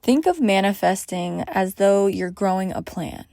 Think of manifesting as though you're growing a plant.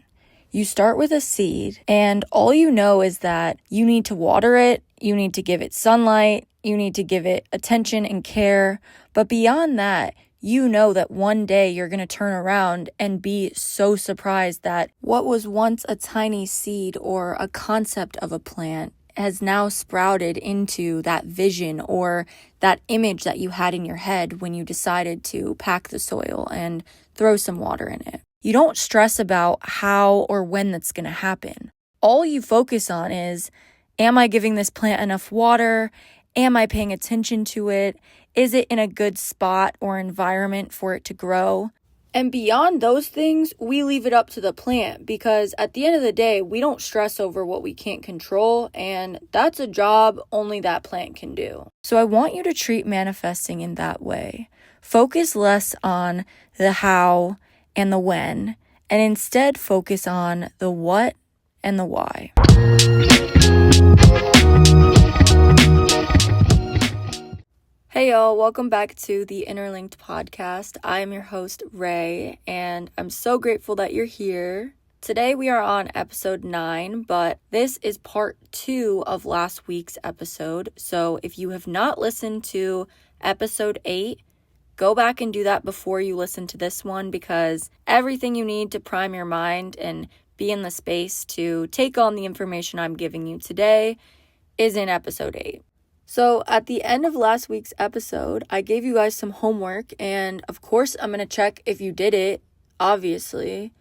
You start with a seed, and all you know is that you need to water it, you need to give it sunlight, you need to give it attention and care. But beyond that, you know that one day you're going to turn around and be so surprised that what was once a tiny seed or a concept of a plant has now sprouted into that vision or that image that you had in your head when you decided to pack the soil and throw some water in it. You don't stress about how or when that's going to happen. All you focus on is, am I giving this plant enough water? Am I paying attention to it? Is it in a good spot or environment for it to grow? And beyond those things, we leave it up to the plant because at the end of the day, we don't stress over what we can't control, and that's a job only that plant can do. So I want you to treat manifesting in that way. Focus less on the how and the when, and instead focus on the what and the why. Hey y'all, welcome back to the Interlinked podcast. I am your host, Ray, and I'm so grateful that you're here. Today we are on episode 9, but this is part 2 of last week's episode. So if you have not listened to episode 8, go back and do that before you listen to this one, because everything you need to prime your mind and be in the space to take on the information I'm giving you today is in episode 8. So at the end of last week's episode, I gave you guys some homework, and of course I'm going to check if you did it, obviously.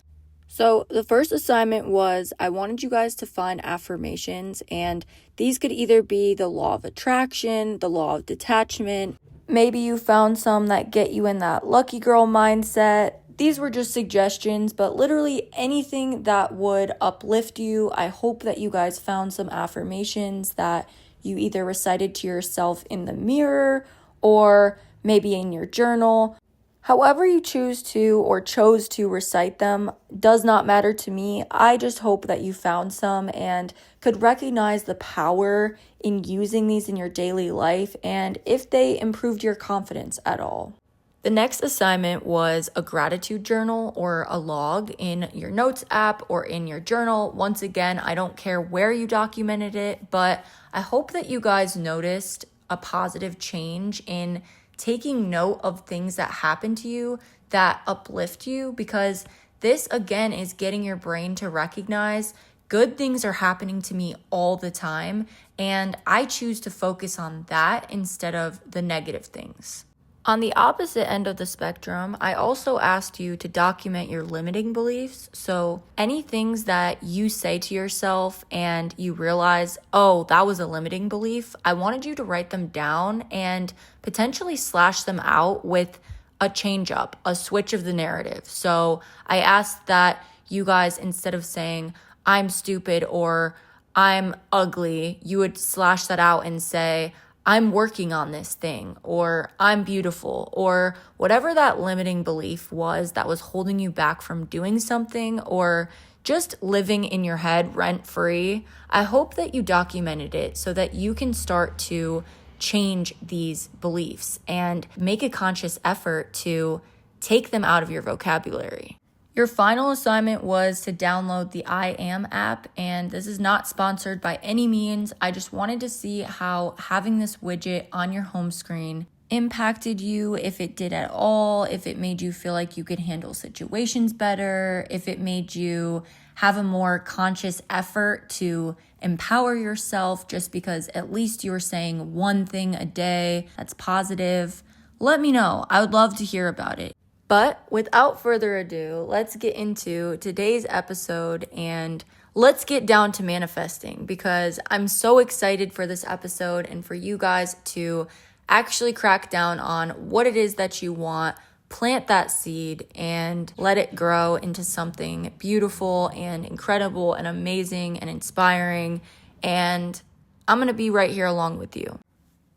So the first assignment was I wanted you guys to find affirmations, and these could either be the law of attraction, the law of detachment. Maybe you found some that get you in that lucky girl mindset. These were just suggestions, but literally anything that would uplift you. I hope that you guys found some affirmations that you either recited to yourself in the mirror or maybe in your journal. However you choose to or chose to recite them does not matter to me. I just hope that you found some and could recognize the power in using these in your daily life and if they improved your confidence at all. The next assignment was a gratitude journal or a log in your notes app or in your journal. Once again, I don't care where you documented it, but I hope that you guys noticed a positive change in taking note of things that happen to you that uplift you, because this again is getting your brain to recognize good things are happening to me all the time, and I choose to focus on that instead of the negative things. On the opposite end of the spectrum, I also asked you to document your limiting beliefs. So any things that you say to yourself and you realize, oh, that was a limiting belief, I wanted you to write them down and potentially slash them out with a change up, a switch of the narrative. So I asked that you guys, instead of saying, I'm stupid or I'm ugly, you would slash that out and say, I'm working on this thing, or I'm beautiful, or whatever that limiting belief was that was holding you back from doing something or just living in your head rent-free. I hope that you documented it so that you can start to change these beliefs and make a conscious effort to take them out of your vocabulary. Your final assignment was to download the I Am app, and this is not sponsored by any means. I just wanted to see how having this widget on your home screen impacted you, if it did at all, if it made you feel like you could handle situations better, if it made you have a more conscious effort to empower yourself just because at least you were saying one thing a day that's positive. Let me know. I would love to hear about it. But without further ado, let's get into today's episode and let's get down to manifesting, because I'm so excited for this episode and for you guys to actually crack down on what it is that you want, plant that seed, and let it grow into something beautiful and incredible and amazing and inspiring. And I'm going to be right here along with you.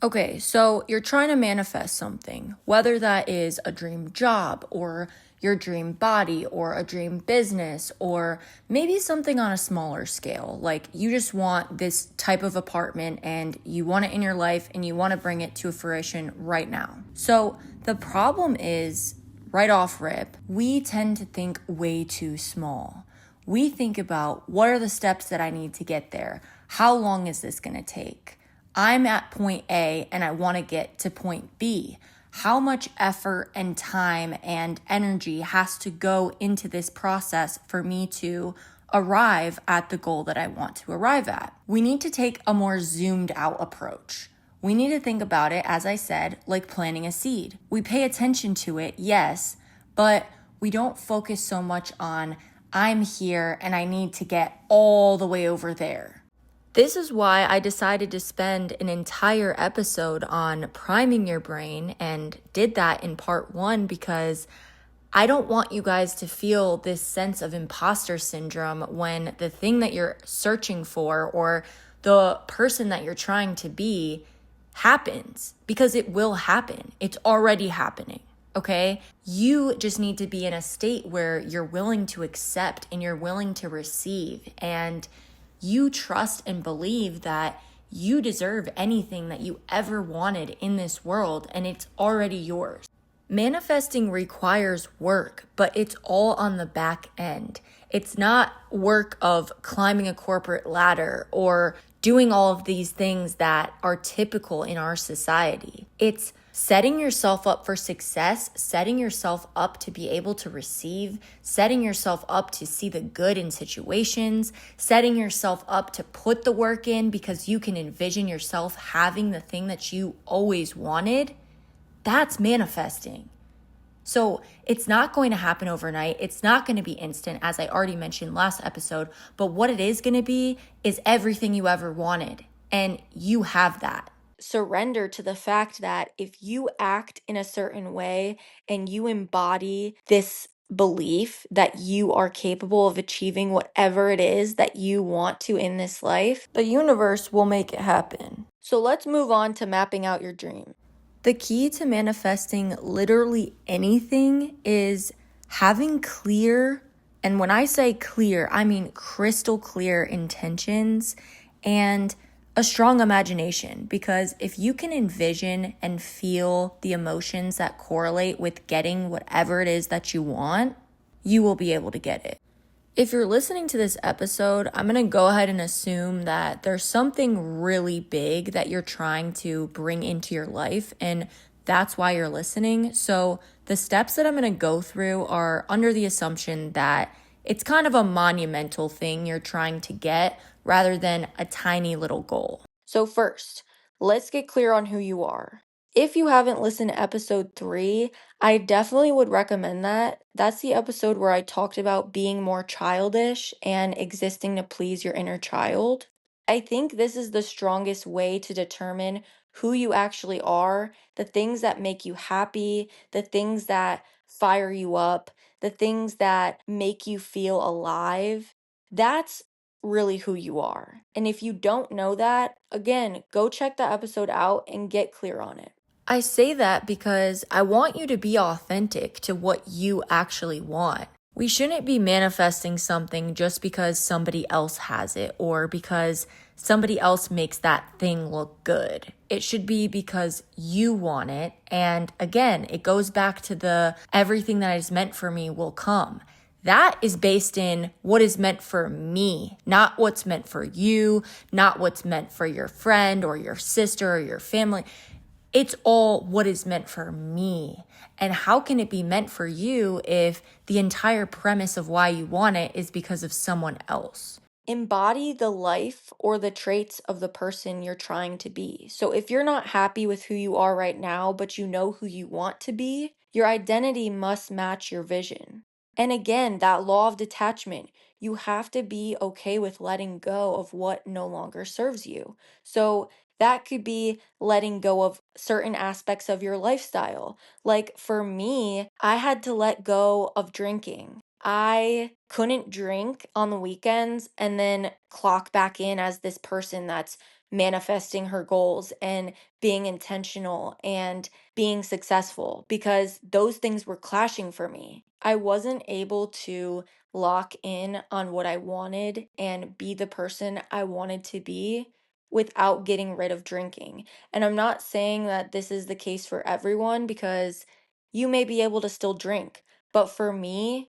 Okay, so you're trying to manifest something, whether that is a dream job or your dream body or a dream business, or maybe something on a smaller scale. Like you just want this type of apartment and you want it in your life and you want to bring it to fruition right now. So the problem is right off rip, we tend to think way too small. We think about, what are the steps that I need to get there? How long is this going to take? I'm at point A and I want to get to point B. How much effort and time and energy has to go into this process for me to arrive at the goal that I want to arrive at? We need to take a more zoomed out approach. We need to think about it, as I said, like planting a seed. We pay attention to it, yes, but we don't focus so much on, I'm here and I need to get all the way over there. This is why I decided to spend an entire episode on priming your brain, and did that in part 1 because I don't want you guys to feel this sense of imposter syndrome when the thing that you're searching for or the person that you're trying to be happens, because it will happen. It's already happening, okay? You just need to be in a state where you're willing to accept and you're willing to receive, and you trust and believe that you deserve anything that you ever wanted in this world, and it's already yours. Manifesting requires work, but it's all on the back end. It's not work of climbing a corporate ladder or doing all of these things that are typical in our society. It's setting yourself up for success, setting yourself up to be able to receive, setting yourself up to see the good in situations, setting yourself up to put the work in because you can envision yourself having the thing that you always wanted. That's manifesting. So it's not going to happen overnight. It's not going to be instant, as I already mentioned last episode. But what it is going to be is everything you ever wanted. And you have that. Surrender to the fact that if you act in a certain way and you embody this belief that you are capable of achieving whatever it is that you want to in this life, the universe will make it happen. So let's move on to mapping out your dream. The key to manifesting literally anything is having clear, and when I say clear, I mean crystal clear intentions and a strong imagination. Because if you can envision and feel the emotions that correlate with getting whatever it is that you want, you will be able to get it. If you're listening to this episode, I'm going to go ahead and assume that there's something really big that you're trying to bring into your life, and that's why you're listening. So the steps that I'm going to go through are under the assumption that it's kind of a monumental thing you're trying to get rather than a tiny little goal. So first, let's get clear on who you are. If you haven't listened to episode 3, I definitely would recommend that. That's the episode where I talked about being more childish and existing to please your inner child. I think this is the strongest way to determine who you actually are, the things that make you happy, the things that fire you up, the things that make you feel alive. That's really who you are. And if you don't know that, again, go check that episode out and get clear on it. I say that because I want you to be authentic to what you actually want. We shouldn't be manifesting something just because somebody else has it or because somebody else makes that thing look good. It should be because you want it. And again, it goes back to the everything that is meant for me will come. That is based in what is meant for me, not what's meant for you, not what's meant for your friend or your sister or your family. It's all what is meant for me. And how can it be meant for you if the entire premise of why you want it is because of someone else? Embody the life or the traits of the person you're trying to be. So if you're not happy with who you are right now, but you know who you want to be, your identity must match your vision. And again, that law of detachment, you have to be okay with letting go of what no longer serves you. So that could be letting go of certain aspects of your lifestyle. Like for me, I had to let go of drinking. I couldn't drink on the weekends and then clock back in as this person that's manifesting her goals and being intentional and being successful because those things were clashing for me. I wasn't able to lock in on what I wanted and be the person I wanted to be without getting rid of drinking. And I'm not saying that this is the case for everyone because you may be able to still drink. But for me,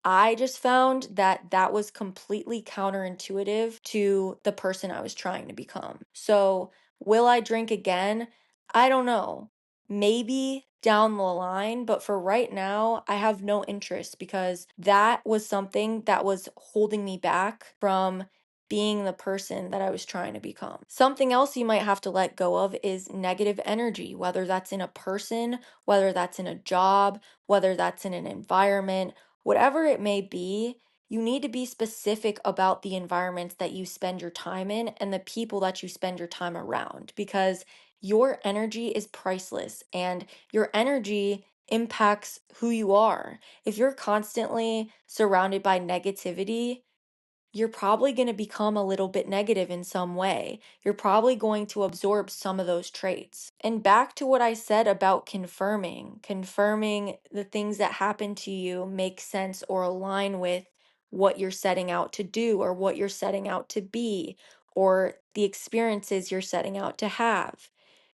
I just found that that was completely counterintuitive to the person I was trying to become. So, will I drink again? I don't know. Maybe down the line, but for right now, I have no interest because that was something that was holding me back from being the person that I was trying to become. Something else you might have to let go of is negative energy, whether that's in a person, whether that's in a job, whether that's in an environment. Whatever it may be, you need to be specific about the environments that you spend your time in and the people that you spend your time around because your energy is priceless and your energy impacts who you are. If you're constantly surrounded by negativity, you're probably going to become a little bit negative in some way. You're probably going to absorb some of those traits. And back to what I said about confirming the things that happen to you make sense or align with what you're setting out to do or what you're setting out to be or the experiences you're setting out to have.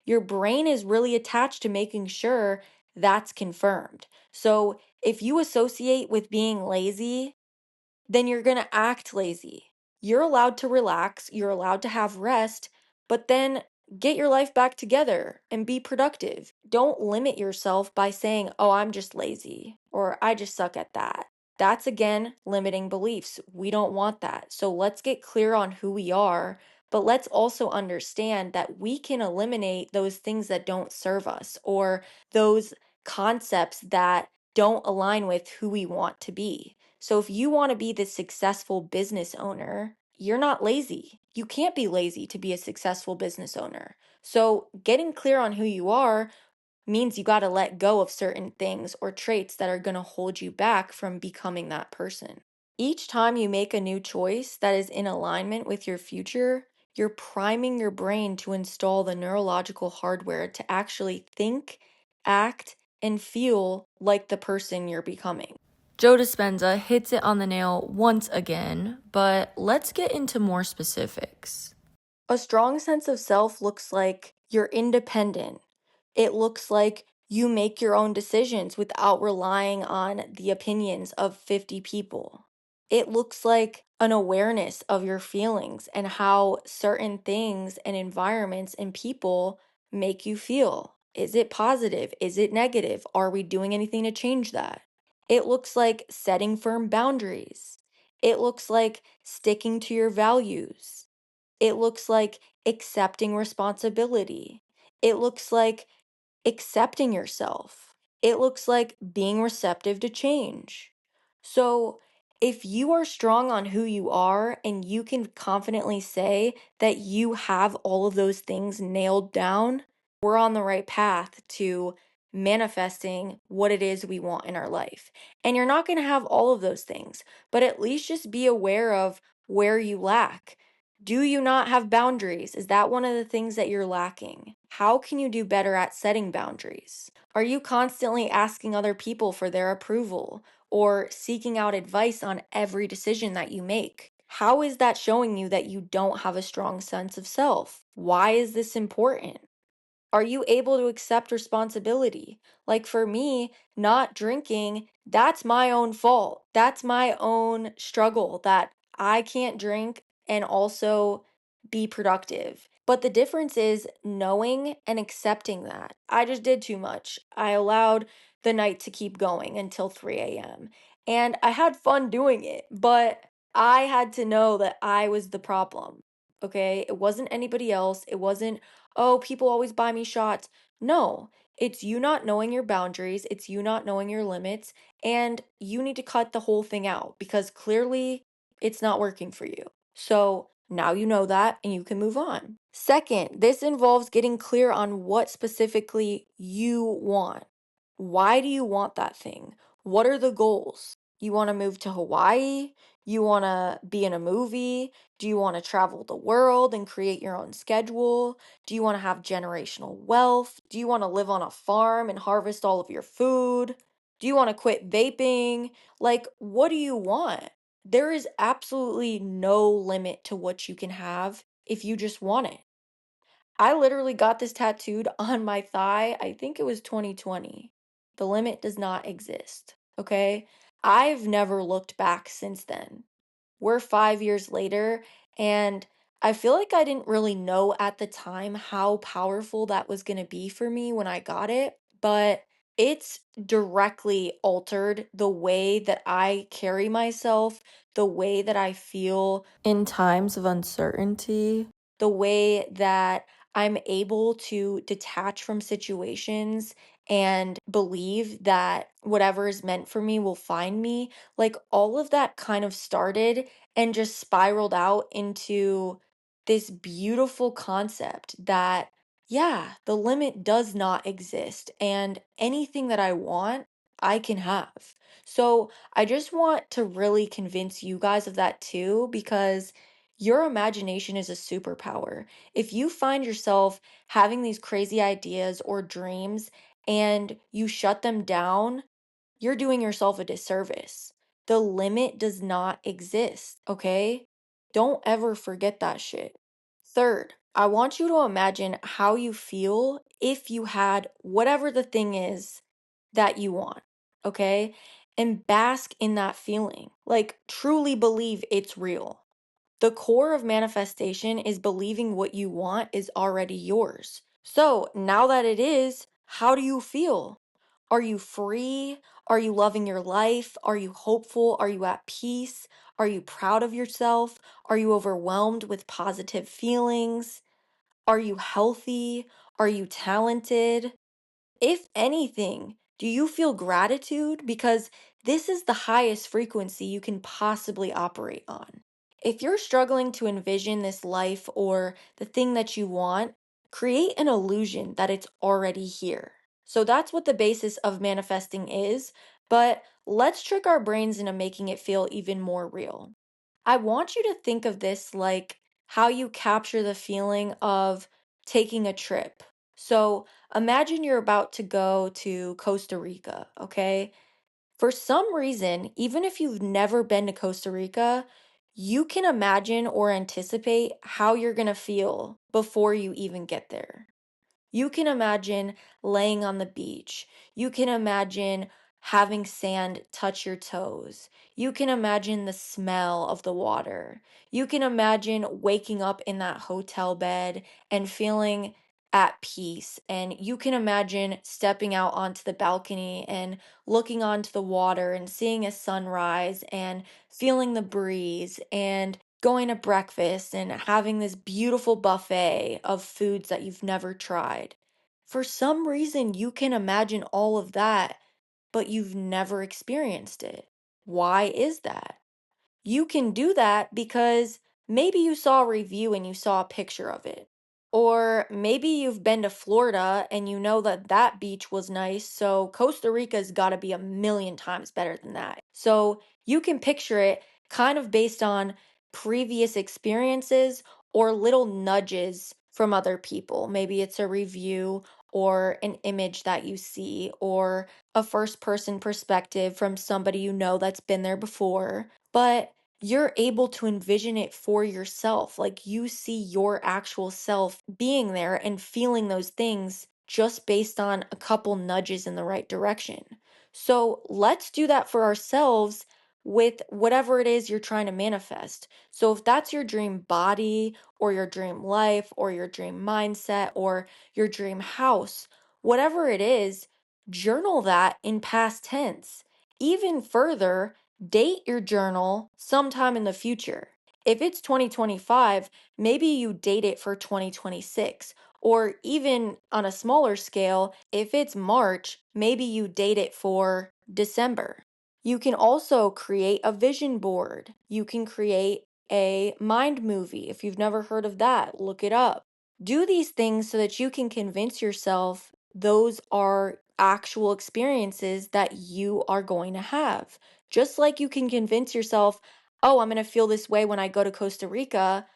Your brain is really attached to making sure that's confirmed. So if you associate with being lazy, then you're going to act lazy. You're allowed to relax, you're allowed to have rest, but then get your life back together and be productive. Don't limit yourself by saying, oh, I'm just lazy or I just suck at that. That's again limiting beliefs. We don't want that. So let's get clear on who we are, but let's also understand that we can eliminate those things that don't serve us or those concepts that don't align with who we want to be. So if you want to be the successful business owner, you're not lazy. You can't be lazy to be a successful business owner. So getting clear on who you are means you got to let go of certain things or traits that are going to hold you back from becoming that person. Each time you make a new choice that is in alignment with your future, you're priming your brain to install the neurological hardware to actually think, act, and feel like the person you're becoming. Joe Dispenza hits it on the nail once again, but let's get into more specifics. A strong sense of self looks like you're independent. It looks like you make your own decisions without relying on the opinions of 50 people. It looks like an awareness of your feelings and how certain things and environments and people make you feel. Is it positive? Is it negative? Are we doing anything to change that? It looks like setting firm boundaries. It looks like sticking to your values. It looks like accepting responsibility. It looks like accepting yourself. It looks like being receptive to change. So, if you are strong on who you are and you can confidently say that you have all of those things nailed down, we're on the right path to manifesting what it is we want in our life. And you're not going to have all of those things, but at least just be aware of where you lack. Do you not have boundaries? Is that one of the things that you're lacking? How can you do better at setting boundaries? Are you constantly asking other people for their approval or seeking out advice on every decision that you make? How is that showing you that you don't have a strong sense of self? Why is this important? Are you able to accept responsibility? Like for me, not drinking, that's my own fault. That's my own struggle that I can't drink and also be productive. But the difference is knowing and accepting that. I just did too much. I allowed the night to keep going until 3 a.m. And I had fun doing it, but I had to know that I was the problem. Okay? It wasn't anybody else. It wasn't, oh, people always buy me shots. No, it's you not knowing your boundaries, it's you not knowing your limits, and you need to cut the whole thing out because clearly it's not working for you. So now you know that and you can move on. Second, this involves getting clear on what specifically you want. Why do you want that thing? What are the goals? You want to move to Hawaii? You want to be in a movie? Do you want to travel the world and create your own schedule? Do you want to have generational wealth? Do you want to live on a farm and harvest all of your food? Do you want to quit vaping? Like, what do you want? There is absolutely no limit to what you can have if you just want it. I literally got this tattooed on my thigh, I think it was 2020. The limit does not exist, okay? I've never looked back since then. We're 5 years later, and I feel like I didn't really know at the time how powerful that was going to be for me when I got it, but it's directly altered the way that I carry myself, the way that I feel in times of uncertainty, the way that I'm able to detach from situations and believe that whatever is meant for me will find me. Like all of that kind of started and just spiraled out into this beautiful concept that, yeah, the limit does not exist, and anything that I want, I can have. So I just want to really convince you guys of that too, because your imagination is a superpower. If you find yourself having these crazy ideas or dreams and you shut them down, you're doing yourself a disservice. The limit does not exist, okay? Don't ever forget that shit. Third, I want you to imagine how you feel if you had whatever the thing is that you want, okay? And bask in that feeling. Like, truly believe it's real. The core of manifestation is believing what you want is already yours. So now that it is, how do you feel? Are you free? Are you loving your life? Are you hopeful? Are you at peace? Are you proud of yourself? Are you overwhelmed with positive feelings? Are you healthy? Are you talented? If anything, do you feel gratitude? Because this is the highest frequency you can possibly operate on. If you're struggling to envision this life or the thing that you want, create an illusion that it's already here. So that's what the basis of manifesting is, but let's trick our brains into making it feel even more real. I want you to think of this like how you capture the feeling of taking a trip. So imagine you're about to go to Costa Rica, okay? For some reason, even if you've never been to Costa Rica, you can imagine or anticipate how you're going to feel before you even get there. You can imagine laying on the beach. You can imagine having sand touch your toes. You can imagine the smell of the water. You can imagine waking up in that hotel bed and feeling at peace. And you can imagine stepping out onto the balcony and looking onto the water and seeing a sunrise and feeling the breeze and going to breakfast and having this beautiful buffet of foods that you've never tried. For some reason, you can imagine all of that, but you've never experienced it. Why is that? You can do that because maybe you saw a review and you saw a picture of it. Or maybe you've been to Florida and you know that that beach was nice, so Costa Rica's got to be a million times better than that. So you can picture it kind of based on previous experiences or little nudges from other people. Maybe it's a review or an image that you see or a first person perspective from somebody you know that's been there before. But you're able to envision it for yourself. Like you see your actual self being there and feeling those things just based on a couple nudges in the right direction. So let's do that for ourselves with whatever it is you're trying to manifest. So if that's your dream body or your dream life or your dream mindset or your dream house, whatever it is, journal that in past tense. Even further, date your journal sometime in the future. If it's 2025, maybe you date it for 2026. Or even on a smaller scale, if it's March, maybe you date it for December. You can also create a vision board. You can create a mind movie. If you've never heard of that, look it up. Do these things so that you can convince yourself those are actual experiences that you are going to have. Just like you can convince yourself, oh, I'm going to feel this way when I go to Costa Rica.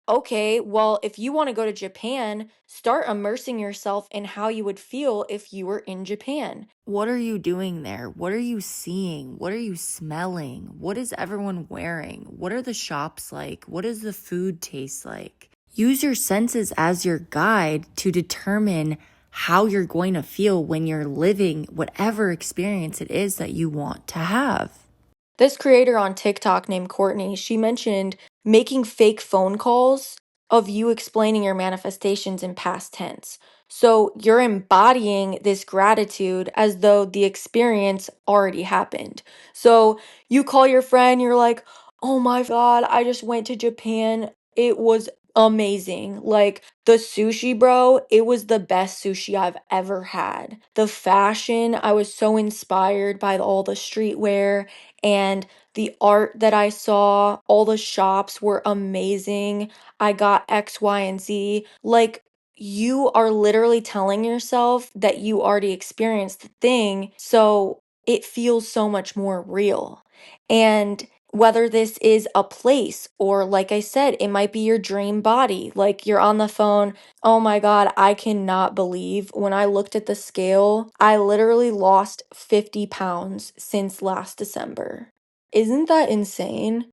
Okay, well, if you want to go to Japan, start immersing yourself in how you would feel if you were in Japan. What are you doing there? What are you seeing? What are you smelling? What is everyone wearing? What are the shops like? What does the food taste like? Use your senses as your guide to determine how you're going to feel when you're living whatever experience it is that you want to have. This creator on TikTok named Courtney, she mentioned making fake phone calls of you explaining your manifestations in past tense. So you're embodying this gratitude as though the experience already happened. So you call your friend, you're like, oh my God, I just went to Japan. It was amazing. Like the sushi, bro, it was the best sushi I've ever had. The fashion, I was so inspired by all the streetwear and the art that I saw. All the shops were amazing. I got X, Y, and Z. Like, you are literally telling yourself that you already experienced the thing, so it feels so much more real. And whether this is a place or, like I said, it might be your dream body. Like, you're on the phone. Oh my God, I cannot believe when I looked at the scale, I literally lost 50 pounds since last December. Isn't that insane?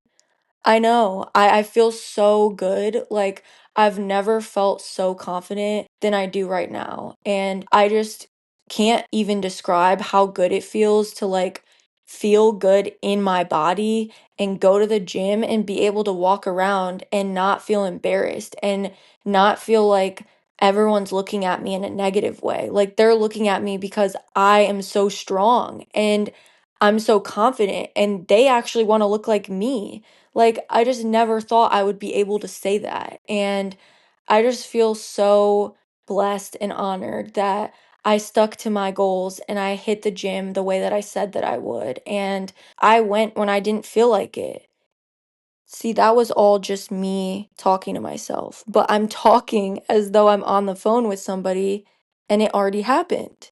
I know. I feel so good. Like, I've never felt so confident than I do right now. And I just can't even describe how good it feels to like feel good in my body and go to the gym and be able to walk around and not feel embarrassed and not feel like everyone's looking at me in a negative way. Like, they're looking at me because I am so strong and I'm so confident and they actually want to look like me. Like, I just never thought I would be able to say that. And I just feel so blessed and honored that I stuck to my goals and I hit the gym the way that I said that I would. And I went when I didn't feel like it. See, that was all just me talking to myself, but I'm talking as though I'm on the phone with somebody and it already happened.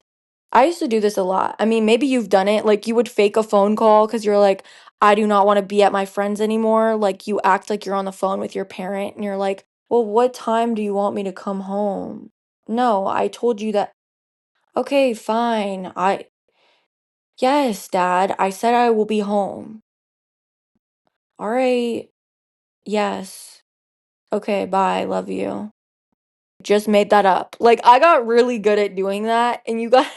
I used to do this a lot. I mean, maybe you've done it. Like, you would fake a phone call because you're like, I do not want to be at my friends anymore. Like, you act like you're on the phone with your parent and you're like, well, what time do you want me to come home? No, I told you that. Okay, fine. Yes, Dad, I said I will be home. All right. Yes. Okay, bye. Love you. Just made that up. Like, I got really good at doing that, and you got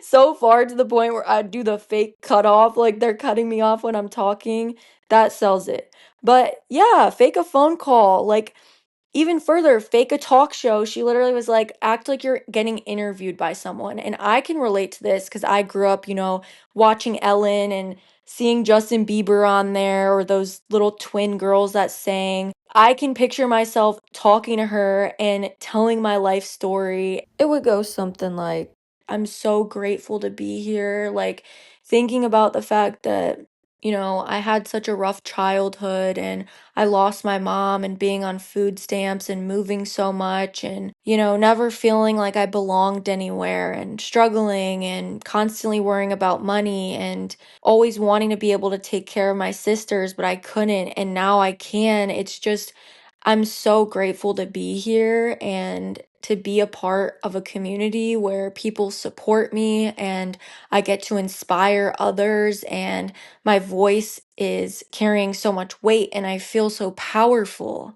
so far to the point where I do the fake cut off, like they're cutting me off when I'm talking. That sells it. But yeah, fake a phone call. Like, even further, fake a talk show. She literally was like, act like you're getting interviewed by someone. And I can relate to this because I grew up, watching Ellen and seeing Justin Bieber on there or those little twin girls that sang. I can picture myself talking to her and telling my life story. It would go something like, I'm so grateful to be here. Like, thinking about the fact that, I had such a rough childhood and I lost my mom and being on food stamps and moving so much and, never feeling like I belonged anywhere and struggling and constantly worrying about money and always wanting to be able to take care of my sisters, but I couldn't. And now I can. It's just, I'm so grateful to be here and to be a part of a community where people support me and I get to inspire others and my voice is carrying so much weight and I feel so powerful.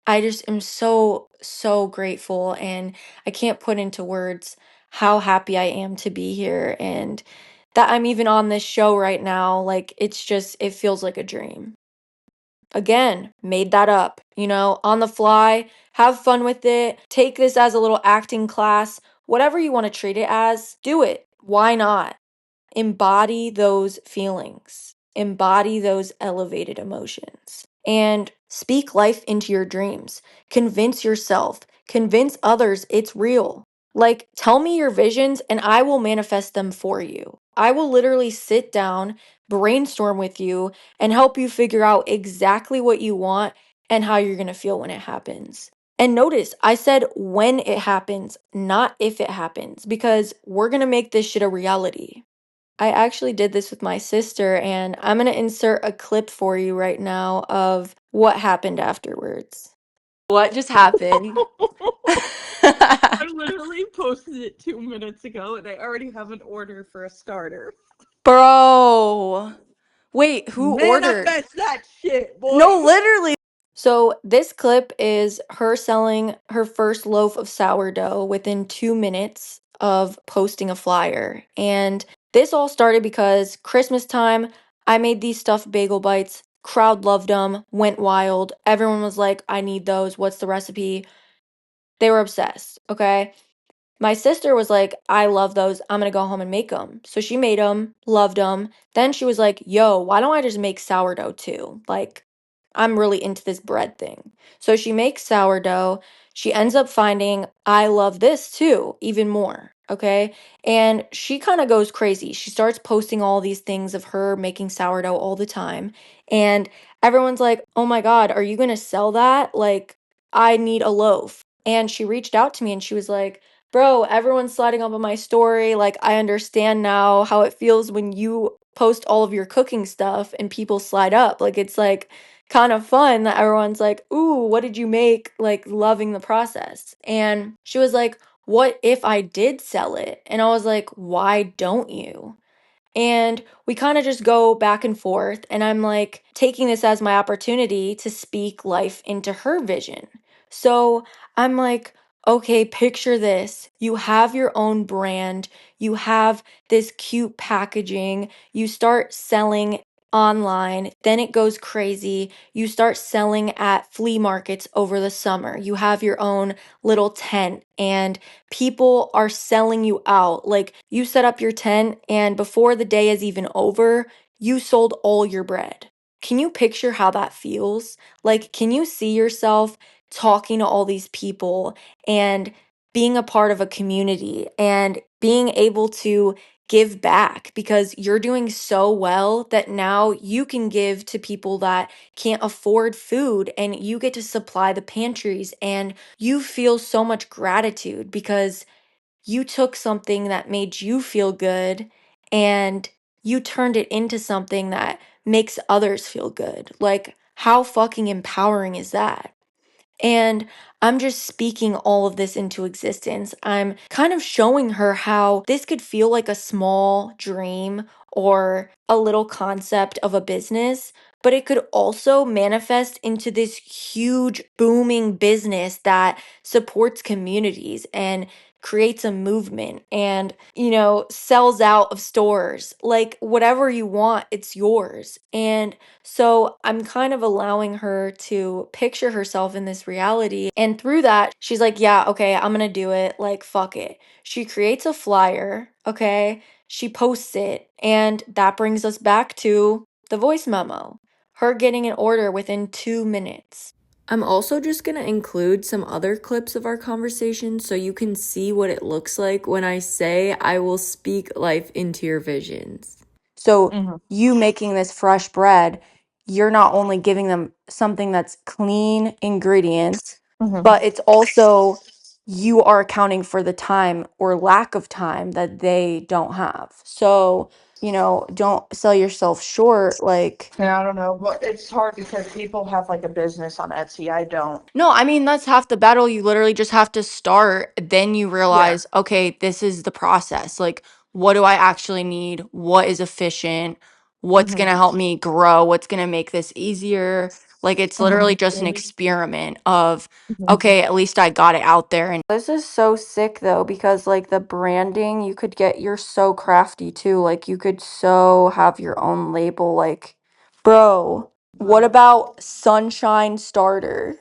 I just am so, so grateful and I can't put into words how happy I am to be here and that I'm even on this show right now. Like, it's just, it feels like a dream. Again, made that up, on the fly. Have fun with it. Take this as a little acting class. Whatever you want to treat it as, do it. Why not? Embody those feelings, embody those elevated emotions, and speak life into your dreams. Convince yourself, convince others it's real. Like, tell me your visions and I will manifest them for you. I will literally sit down, brainstorm with you, and help you figure out exactly what you want and how you're going to feel when it happens. And notice, I said when it happens, not if it happens, because we're going to make this shit a reality. I actually did this with my sister, and I'm going to insert a clip for you right now of what happened afterwards. What just happened? I literally posted it 2 minutes ago and I already have an order for a starter. Bro. Wait, who ordered? Manifest that shit, boy. No, literally. So, this clip is her selling her first loaf of sourdough within 2 minutes of posting a flyer. And this all started because Christmas time, I made these stuffed bagel bites. Crowd loved them, went wild. Everyone was like, I need those. What's the recipe? They were obsessed, okay? My sister was like, I love those. I'm going to go home and make them. So she made them, loved them. Then she was like, yo, why don't I just make sourdough too? Like, I'm really into this bread thing. So she makes sourdough. She ends up finding, I love this too, even more. Okay. And she kind of goes crazy. She starts posting all these things of her making sourdough all the time. And everyone's like, oh my God, are you going to sell that? Like, I need a loaf. And she reached out to me and she was like, bro, everyone's sliding up on my story. Like, I understand now how it feels when you post all of your cooking stuff and people slide up. Like, it's like kind of fun that everyone's like, ooh, what did you make? Like, loving the process. And she was like, what if I did sell it? And I was like, why don't you? And we kind of just go back and forth. And I'm like taking this as my opportunity to speak life into her vision. So I'm like, okay, picture this. You have your own brand, you have this cute packaging, you start selling online, then it goes crazy. You start selling at flea markets over the summer. You have your own little tent and people are selling you out. Like you set up your tent, and before the day is even over, you sold all your bread. Can you picture how that feels? Like, can you see yourself talking to all these people and being a part of a community and being able to give back because you're doing so well that now you can give to people that can't afford food and you get to supply the pantries and you feel so much gratitude because you took something that made you feel good and you turned it into something that makes others feel good. Like, how fucking empowering is that? And I'm just speaking all of this into existence. I'm kind of showing her how this could feel like a small dream or a little concept of a business, but it could also manifest into this huge booming business that supports communities and creates a movement and, sells out of stores. Like, whatever you want, it's yours. And so I'm kind of allowing her to picture herself in this reality. And through that, she's like, yeah, okay, I'm gonna do it. Like, fuck it. She creates a flyer, okay? She posts it. And that brings us back to the voice memo, her getting an order within 2 minutes. I'm also just going to include some other clips of our conversation so you can see what it looks like when I say I will speak life into your visions. So, Mm-hmm. you making this fresh bread, you're not only giving them something that's clean ingredients, Mm-hmm. but it's also you are accounting for the time or lack of time that they don't have. So, don't sell yourself short. Like, Yeah, I don't know, but it's hard because people have like a business on Etsy. I don't. no, I mean, that's half the battle. You literally just have to start. Then you Yeah. realize, okay, this is the process. Like, what do I actually need? What is efficient? What's Mm-hmm. going to help me grow? What's going to make this easier? Like, it's literally just an experiment of, Mm-hmm. okay, at least I got it out there. And this is so sick though, because like the branding, you could get, you're so crafty too. Like, you could so have your own label. Like, bro, what about Sunshine Starter?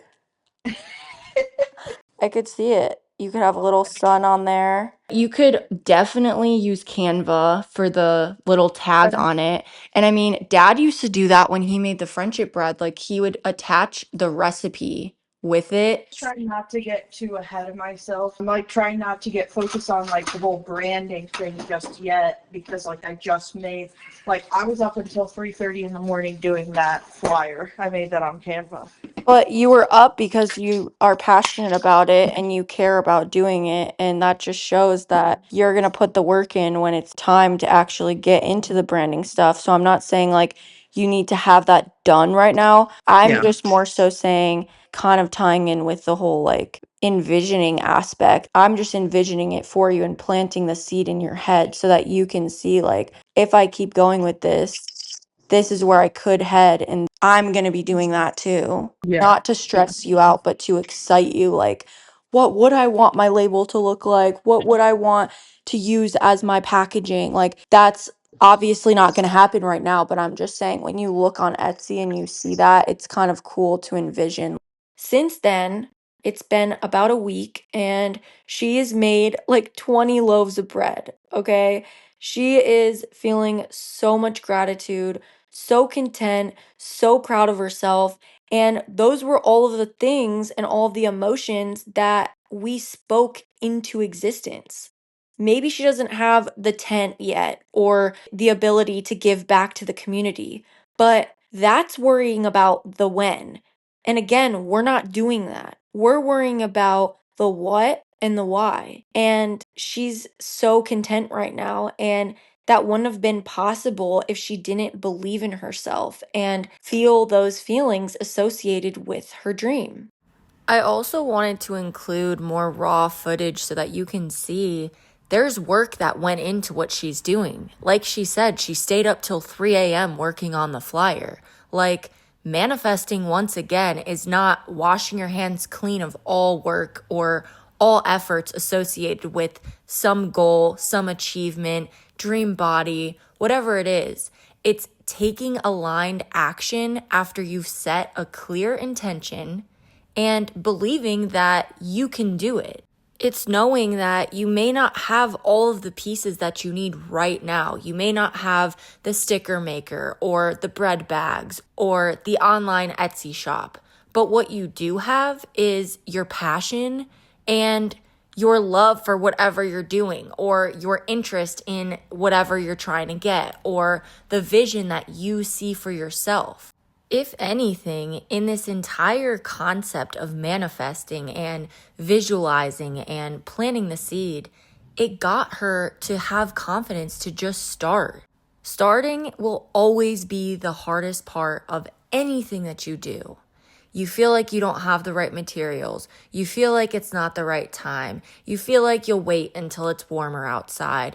I could see it. You could have a little sun on there. You could definitely use Canva for the little tag on it. And I mean, Dad used to do that when he made the friendship bread. Like, he would attach the recipe with it. Trying not to get too ahead of myself. I'm like trying not to get focused on like the whole branding thing just yet because like I just made like I was up until 3:30 in the morning doing that flyer. I made that on Canva. But you were up because you are passionate about it and you care about doing it. And that just shows that you're going to put the work in when it's time to actually get into the branding stuff. So I'm not saying like you need to have that done right now. I'm Yeah. just more so saying, kind of tying in with the whole like envisioning aspect. I'm just envisioning it for you and planting the seed in your head so that you can see, like, if I keep going with this is where I could head, and I'm going to be doing that too. Yeah. Not to stress you out, but to excite you. Like, what would I want my label to look like? What would I want to use as my packaging? Like, that's obviously not going to happen right now, but I'm just saying when you look on Etsy and you see that, it's kind of cool to envision. Since then, it's been about a week and she has made like 20 loaves of bread, okay? She is feeling so much gratitude, so content, so proud of herself. And those were all of the things and all of the emotions that we spoke into existence. Maybe she doesn't have the tent yet or the ability to give back to the community, but that's worrying about the when. And again, we're not doing that. We're worrying about the what and the why. And she's so content right now. And that wouldn't have been possible if she didn't believe in herself and feel those feelings associated with her dream. I also wanted to include more raw footage so that you can see there's work that went into what she's doing. Like she said, she stayed up till 3 a.m. working on the flyer. Like, manifesting once again is not washing your hands clean of all work or all efforts associated with some goal, some achievement, dream body, whatever it is. It's taking aligned action after you've set a clear intention and believing that you can do it. It's knowing that you may not have all of the pieces that you need right now. You may not have the sticker maker or the bread bags or the online Etsy shop. But what you do have is your passion and your love for whatever you're doing, or your interest in whatever you're trying to get, or the vision that you see for yourself. If anything, in this entire concept of manifesting and visualizing and planting the seed, it got her to have confidence to just start. Starting will always be the hardest part of anything that you do. You feel like you don't have the right materials. You feel like it's not the right time. You feel like you'll wait until it's warmer outside.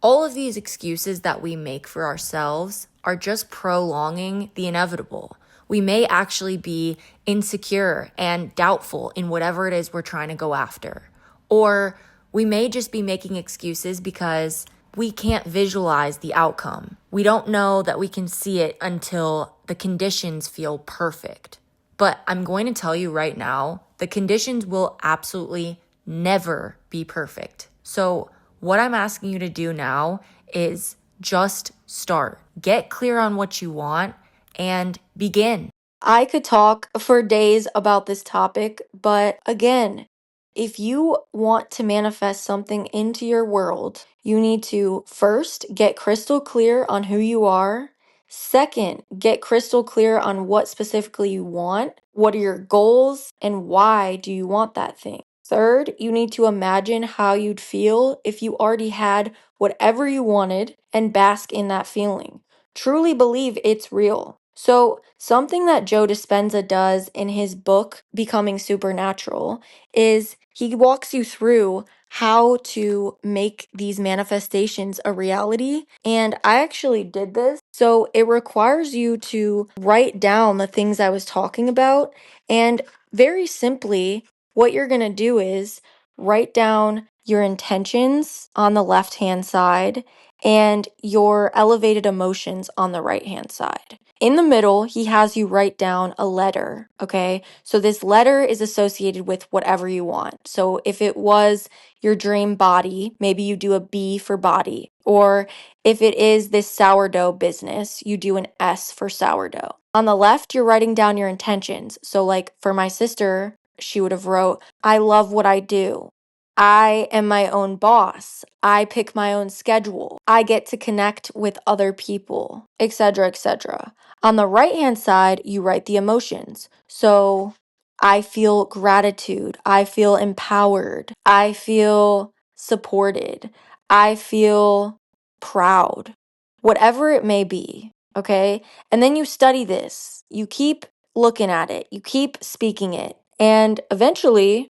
All of these excuses that we make for ourselves are just prolonging the inevitable. We may actually be insecure and doubtful in whatever it is we're trying to go after. Or we may just be making excuses because we can't visualize the outcome. We don't know that we can see it until the conditions feel perfect. But I'm going to tell you right now, the conditions will absolutely never be perfect. So what I'm asking you to do now is just start. Get clear on what you want and begin. I could talk for days about this topic, but again, if you want to manifest something into your world, you need to first get crystal clear on who you are. Second, get crystal clear on what specifically you want. What are your goals and why do you want that thing? Third, you need to imagine how you'd feel if you already had whatever you wanted and bask in that feeling. Truly believe it's real. So, something that Joe Dispenza does in his book, Becoming Supernatural, is he walks you through how to make these manifestations a reality. And I actually did this. So, it requires you to write down the things I was talking about. And very simply, what you're going to do is write down your intentions on the left hand side and your elevated emotions on the right hand side. In the middle, he has you write down a letter, okay? So this letter is associated with whatever you want. So if it was your dream body, maybe you do a B for body. Or if it is this sourdough business, you do an S for sourdough. On the left, you're writing down your intentions. So like for my sister, she would have wrote, I love what I do. I am my own boss. I pick my own schedule. I get to connect with other people, etc., etc. On the right-hand side, you write the emotions. So, I feel gratitude. I feel empowered. I feel supported. I feel proud. Whatever it may be, okay? And then you study this. You keep looking at it. You keep speaking it. And eventually,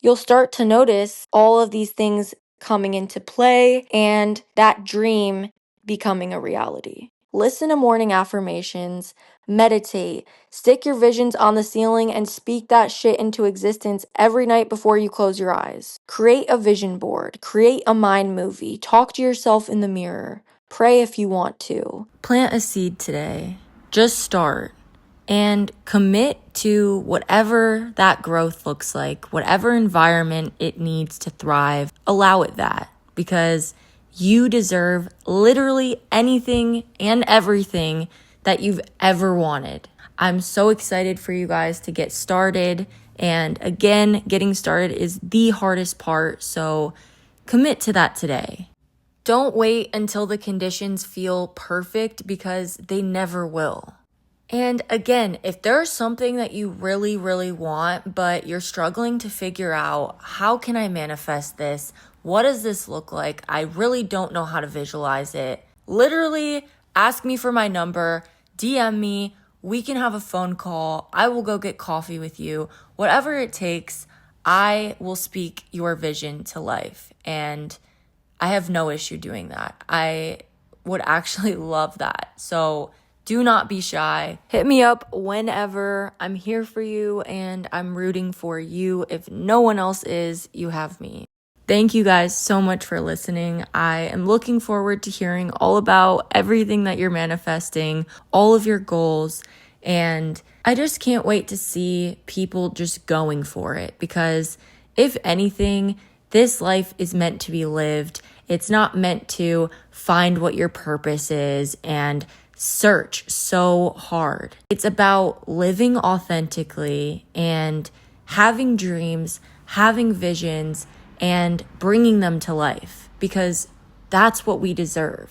you'll start to notice all of these things coming into play and that dream becoming a reality. Listen to morning affirmations, meditate, stick your visions on the ceiling, and speak that shit into existence every night before you close your eyes. Create a vision board, create a mind movie, talk to yourself in the mirror, pray if you want to. Plant a seed today. Just start. And commit to whatever that growth looks like, whatever environment it needs to thrive. Allow it that, because you deserve literally anything and everything that you've ever wanted. I'm so excited for you guys to get started. And again, getting started is the hardest part, so commit to that today. Don't wait until the conditions feel perfect, because they never will. And again, if there's something that you really, really want, but you're struggling to figure out, how can I manifest this? What does this look like? I really don't know how to visualize it. Literally, ask me for my number, DM me, we can have a phone call. I will go get coffee with you. Whatever it takes, I will speak your vision to life. And I have no issue doing that. I would actually love that. So do not be shy. Hit me up whenever. I'm here for you and I'm rooting for you. If no one else is, you have me. Thank you guys so much for listening. I am looking forward to hearing all about everything that you're manifesting, all of your goals, and I just can't wait to see people just going for it, because if anything, this life is meant to be lived. It's not meant to find what your purpose is and search so hard. It's about living authentically and having dreams, having visions, and bringing them to life, because that's what we deserve.